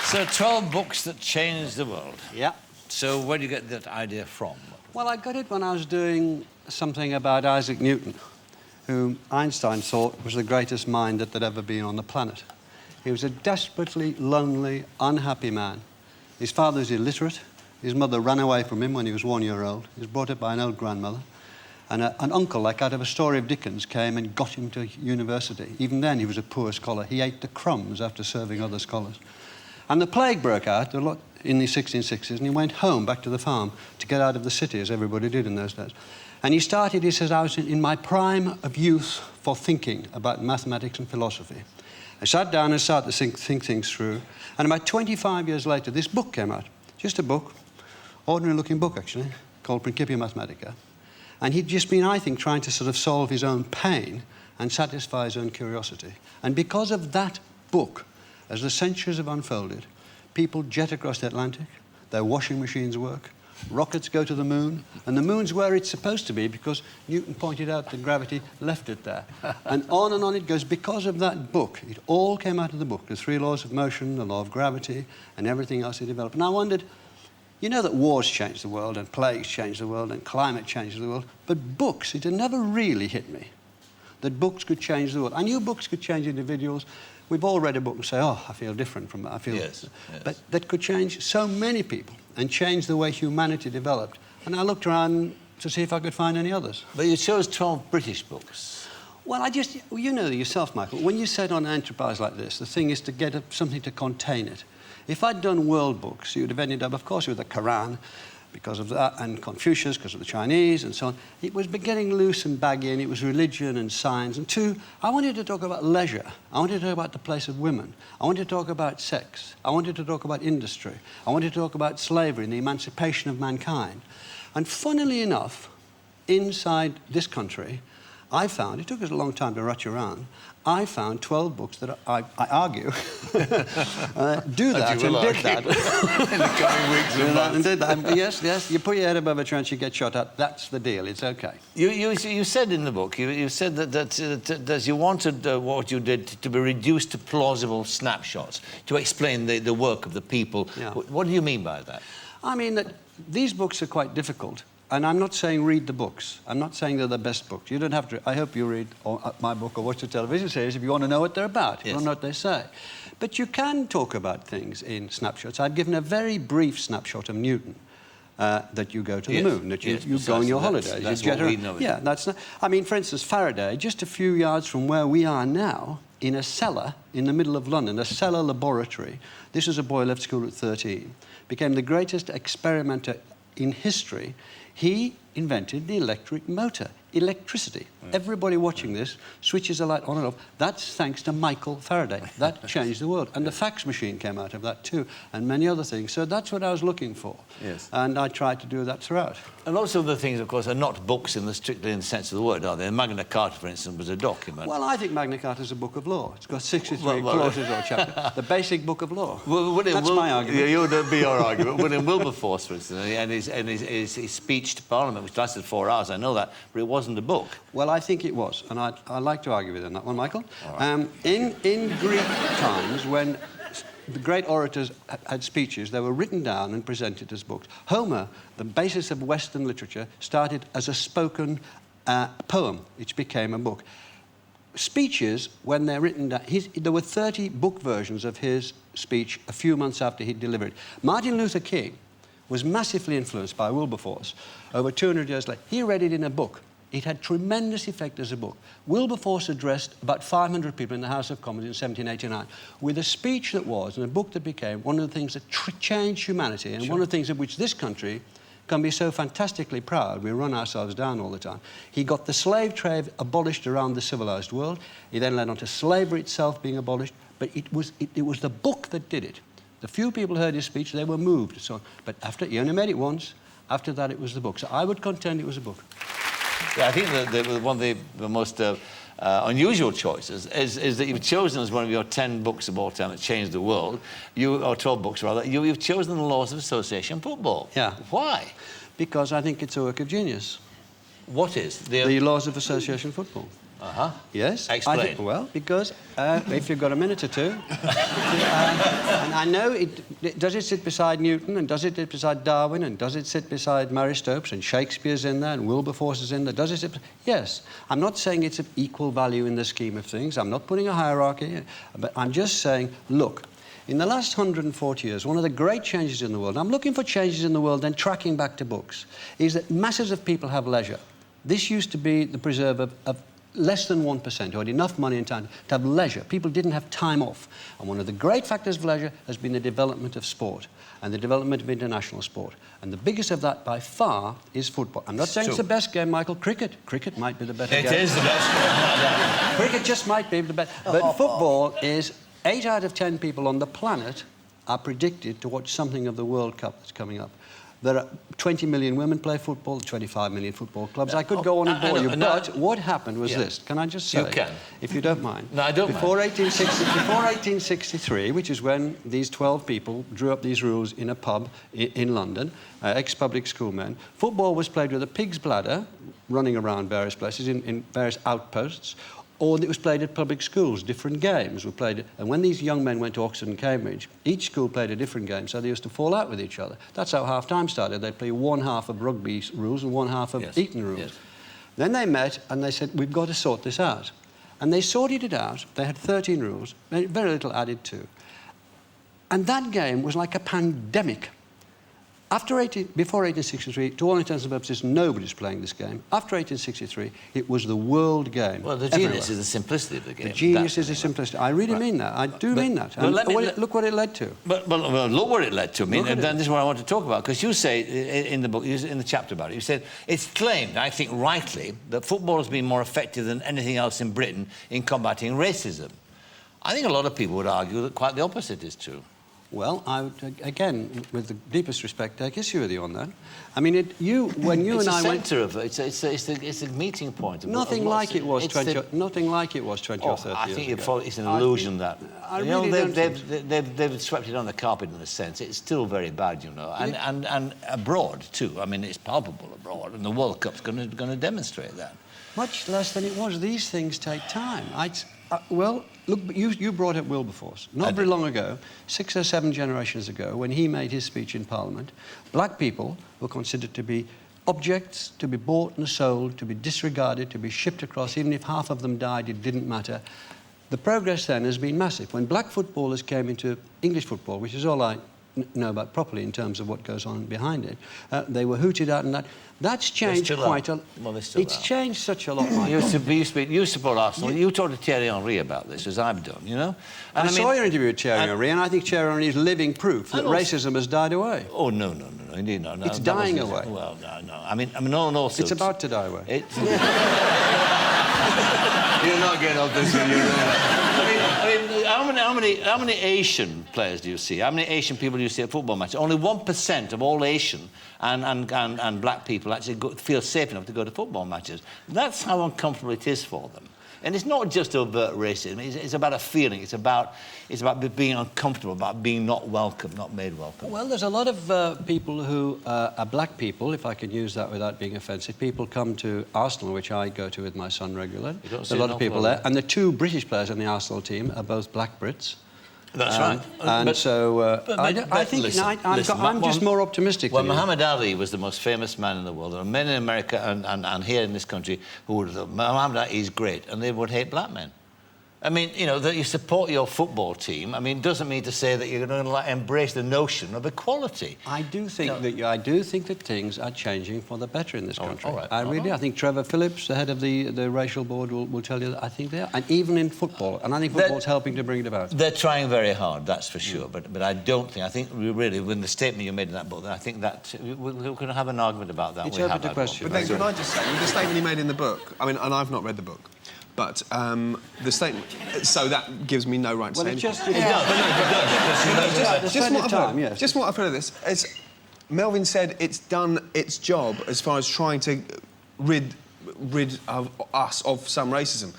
So 12 books that changed the world. Yeah. So where do you get that idea from? Well, I got it when I was doing something about Isaac Newton, whom Einstein thought was the greatest mind that had ever been on the planet. He was a desperately lonely, unhappy man. His father was illiterate. His mother ran away from him when he was 1 year old. He was brought up by an old grandmother. And an uncle, like out of a story of Dickens, came and got him to university. Even then, he was a poor scholar. He ate the crumbs after serving other scholars. And the plague broke out in the 1660s, and he went home, back to the farm, to get out of the city, as everybody did in those days. And he started, he says, I was in my prime of youth for thinking about mathematics and philosophy. I sat down and started to think things through. And about 25 years later, this book came out. Just a book, ordinary-looking book, actually, called Principia Mathematica. And he'd just been, I think, trying to sort of solve his own pain and satisfy his own curiosity. And because of that book, as the centuries have unfolded, people jet across the Atlantic, their washing machines work, rockets go to the moon, and the moon's where it's supposed to be because Newton pointed out that gravity left it there. And on it goes because of that book. It all came out of the book, the 3 laws of motion, the law of gravity, and everything else he developed. And I wondered, you know that wars changed the world, and plagues changed the world, and climate changed the world, but books, it had never really hit me that books could change the world. I knew books could change individuals. We've all read a book and say, oh, I feel different from that. I feel yes. But that could change so many people and change the way humanity developed. And I looked around to see if I could find any others. But you chose 12 British books. Well, you know yourself, Michael, when you set on an enterprise like this, the thing is to get something to contain it. If I'd done world books, you would have ended up, of course, with the Quran, because of that, and Confucius, because of the Chinese, and so on. It was getting loose and baggy, and it was religion and science. And 2, I wanted to talk about leisure. I wanted to talk about the place of women. I wanted to talk about sex. I wanted to talk about industry. I wanted to talk about slavery and the emancipation of mankind. And funnily enough, inside this country, I found, it took us a long time to rush around, I found 12 books that I argue do that and did that. In the coming weeks and months. And did that. Yes, you put your head above a trench, you get shot at. That's the deal, it's okay. You said in the book, you said that you wanted what you did to be reduced to plausible snapshots, to explain the work of the people. Yeah. What do you mean by that? I mean that these books are quite difficult. And I'm not saying read the books. I'm not saying they're the best books. You don't have to. I hope you read my book or watch the television series if you want to know what they're about. Yes. You want to know what they say. But you can talk about things in snapshots. I've given a very brief snapshot of Newton. That you go to the moon, that you go on your holidays. That's what we know. Yeah, that's not... I mean, for instance, Faraday, just a few yards from where we are now, in a cellar in the middle of London, a cellar laboratory. This was a boy left school at 13. Became the greatest experimenter in history. He invented the electric motor, electricity. Yeah. Everybody watching this switches a light on and off. That's thanks to Michael Faraday. That changed the world. And the fax machine came out of that too, and many other things. So that's what I was looking for. Yes. And I tried to do that throughout. And lots of the things, of course, are not books strictly in the sense of the word, are they? Magna Carta, for instance, was a document. Well, I think Magna Carta is a book of law. It's got 63 clauses or chapters. The basic book of law. That's my argument. Yeah, would be your argument. William Wilberforce, for instance, and his speech to Parliament, which lasted 4 hours, I know that, but it wasn't a book. Well, I think it was, and I'd like to argue with you on that one, Michael. Right. In Greek times, when the great orators had speeches, they were written down and presented as books. Homer, the basis of Western literature, started as a spoken poem, which became a book. Speeches, when they're written down, there were 30 book versions of his speech a few months after he'd delivered it. Martin Luther King was massively influenced by Wilberforce. Over 200 years later, he read it in a book. It had tremendous effect as a book. Wilberforce addressed about 500 people in the House of Commons in 1789 with a speech that was, and a book that became, one of the things that changed humanity, and one of the things of which this country can be so fantastically proud. We run ourselves down all the time. He got the slave trade abolished around the civilized world. He then led on to slavery itself being abolished, but it was the book that did it. The few people heard his speech, they were moved. So, but after, he only made it once. After that, it was the book. So I would contend it was a book. Yeah, I think that one of the most unusual choices is that you've chosen as one of your 10 books of all time that changed the world, or 12 books rather, you've chosen The Laws of Association Football. Yeah. Why? Because I think it's a work of genius. What is? The Laws of Association Football. Yes. Explain. Well, because if you've got a minute or two, and I know does it sit beside Newton, and does it sit beside Darwin, and does it sit beside Mary Stopes, and Shakespeare's in there, and Wilberforce is in there? Does it sit? Yes. I'm not saying it's of equal value in the scheme of things. I'm not putting a hierarchy, but I'm just saying, look. In the last 140 years, one of the great changes in the world, and I'm looking for changes in the world, then tracking back to books, is that masses of people have leisure. This used to be the preserve of less than 1% who had enough money and time to have leisure. People didn't have time off. And one of the great factors of leisure has been the development of sport and the development of international sport. And the biggest of that, by far, is football. I'm not saying it's the best game, Michael. Cricket might be the better game. It is the best game. Cricket just might be the best. But football is... 8 out of 10 people on the planet are predicted to watch something of the World Cup that's coming up. There are 20 million women play football, 25 million football clubs. I could go on and bore you, but what happened was this. Can I just say? You can. If you don't mind. No, I don't before mind. 1863, which is when these 12 people drew up these rules in a pub in London, ex-public school men, football was played with a pig's bladder, running around various places in various outposts, or it was played at public schools. Different games were played. And when these young men went to Oxford and Cambridge, each school played a different game, so they used to fall out with each other. That's how half-time started. They'd play one half of rugby rules and one half of Eton rules. Yes. Then they met and they said, we've got to sort this out. And they sorted it out. They had 13 rules, very little added to. And that game was like a pandemic. Before 1863, to all intents and purposes, nobody's playing this game. After 1863, it was the world game. Well, the genius is the simplicity of the game. The genius is the simplicity. I really mean that. I do mean that. And look what it led to. But look what it led to. I mean, and this is what I want to talk about, because you say in the book, in the chapter about it, you said it's claimed, I think rightly, that football has been more effective than anything else in Britain in combating racism. I think a lot of people would argue that quite the opposite is true. Well, I would, again, with the deepest respect, take issue with you on that. I mean, when you and I went... It's a meeting point. Nothing like it was 20 or 30 years ago. I think it's an illusion that... I really don't they've swept it on the carpet in a sense. It's still very bad, you know. And abroad, too. I mean, it's palpable abroad, and the World Cup's going to demonstrate that. Much less than it was. These things take time. Well, look, you brought up Wilberforce. Not very long ago, 6 or 7 generations ago, when he made his speech in Parliament, black people were considered to be objects, to be bought and sold, to be disregarded, to be shipped across. Even if half of them died, it didn't matter. The progress then has been massive. When black footballers came into English football, which is all I know about properly in terms of what goes on behind it, they were hooted out, and that's changed quite a lot. Well, it's changed such a lot. You support Arsenal. You talked to Thierry Henry about this, as I've done, you know? And I saw your interview with Thierry Henry, and I think Thierry Henry is living proof that racism has died away. Oh, no, indeed not. No, it's dying away. Well, no. I mean, also... It's about to die away. You're not getting off this one, how many Asian players do you see? How many Asian people do you see at football matches? Only 1% of all Asian and black people actually feel safe enough to go to football matches. That's how uncomfortable it is for them. And it's not just overt racism. It's about a feeling. It's about being uncomfortable, about being not welcome, not made welcome. Well, there's a lot of people who are black people, if I can use that without being offensive. People come to Arsenal, which I go to with my son regularly. There's a lot of people there. And the 2 British players on the Arsenal team are both black Brits. That's right. And I think I'm just more optimistic than you. Muhammad Ali was the most famous man in the world. There are men in America and here in this country who would have thought, Muhammad Ali is great, and they would hate black men. I mean, you know, that you support your football team, I mean, doesn't mean to say that you're going to embrace the notion of equality. I do think that things are changing for the better in this country. All right. I think Trevor Phillips, the head of the racial board, will tell you that I think they are. And even in football. And I think football's helping to bring it about. They're trying very hard, that's for sure. But I think really, when the statement you made in that book, I think that we're going to have an argument about that. It's open to question. But then can I just say, with the statement you made in the book, I mean, and I've not read the book, but the statement... So that gives me no right to say anything. Just what I've heard of this is Melvyn said it's done its job as far as trying to rid of us of some racism.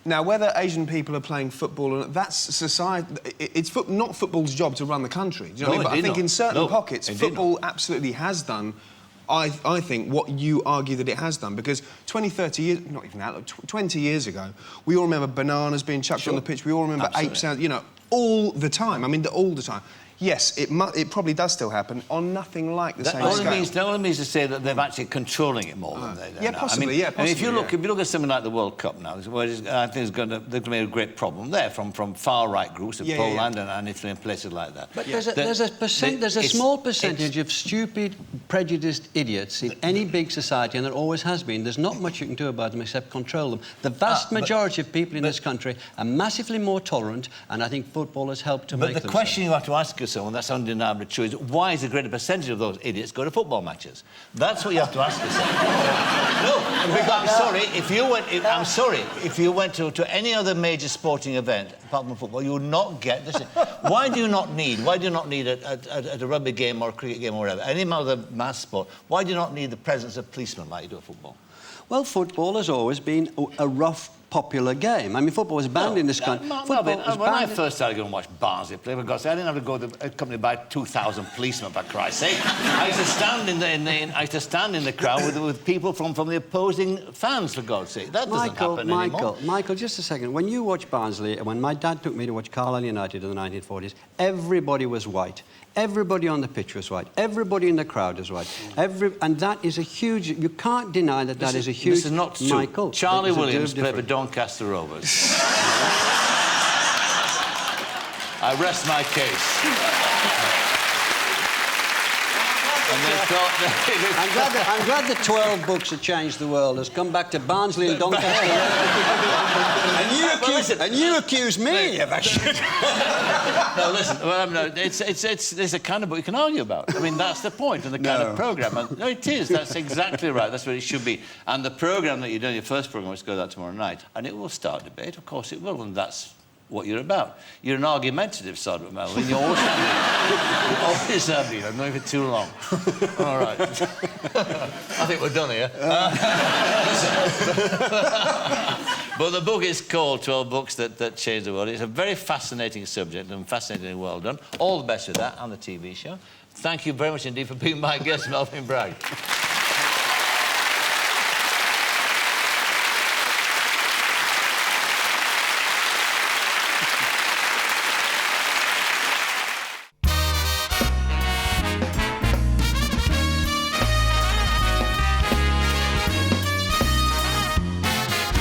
Now, whether Asian people are playing football or not, that's society... It's not football's job to run the country. Do you know what I mean? But I think in certain pockets, football absolutely has done I think, what you argue that it has done, because 20, 30 years, not even that, 20 years ago, we all remember bananas being chucked on the pitch, we all remember ape sounds, you know, all the time. I mean, all the time. Yes, it probably does still happen on nothing like the same scale. That only means to say that they're actually controlling it more than they do now. Possibly, I mean, possibly, if you look at something like the World Cup now, I think there's going to be a great problem there from far-right groups of Poland and Italy and places like that. But there's a small percentage of stupid, prejudiced idiots in any big society, and there always has been. There's not much you can do about them except control them. The vast majority of people in this country are massively more tolerant, and I think football has helped to make them. But the question you have to ask yourself, and that's undeniably true, is why is a greater percentage of those idiots go to football matches? That's what you have to ask yourself. I'm sorry, if you went to any other major sporting event apart from football, you would not get this. Why do you not need at a rugby game or a cricket game or whatever, any other mass sport, why do you not need the presence of policemen like you do at football? Well, football has always been a rough, popular game. I mean, football was banned in this country. When I first started going to watch Barnsley play, for God's sake, I didn't have to go to accompanied by 2,000 policemen, for Christ's sake. I used to stand in the crowd with people from the opposing fans, for God's sake. That doesn't happen anymore. Michael, just a second. When you watch Barnsley, when my dad took me to watch Carlisle United in the 1940s, everybody was white. Everybody on the pitch was white. Everybody in the crowd was white. And that is a huge... You can't deny that is a huge... This is not true. Michael, Charlie Williams played for Doncaster Rovers. I rest my case. I'm glad the 12 books that changed the world has come back to Barnsley and Doncaster. and you accuse me of actually... No, listen, it's a kind of book you can argue about. I mean, that's the point of the kind of programme. No, it is. That's exactly right. That's what it should be. And the programme that you're doing, your first programme, which goes out tomorrow night, and it will start debate. Of course it will, and that's what you're about. You're an argumentative sort of Melvyn. You always have been. I've known you for too long. All right. I think we're done here. But the book is called 12 Books That Changed the World. It's a very fascinating subject and fascinatingly well done. All the best with that and the TV show. Thank you very much indeed for being my guest, Melvyn Bragg.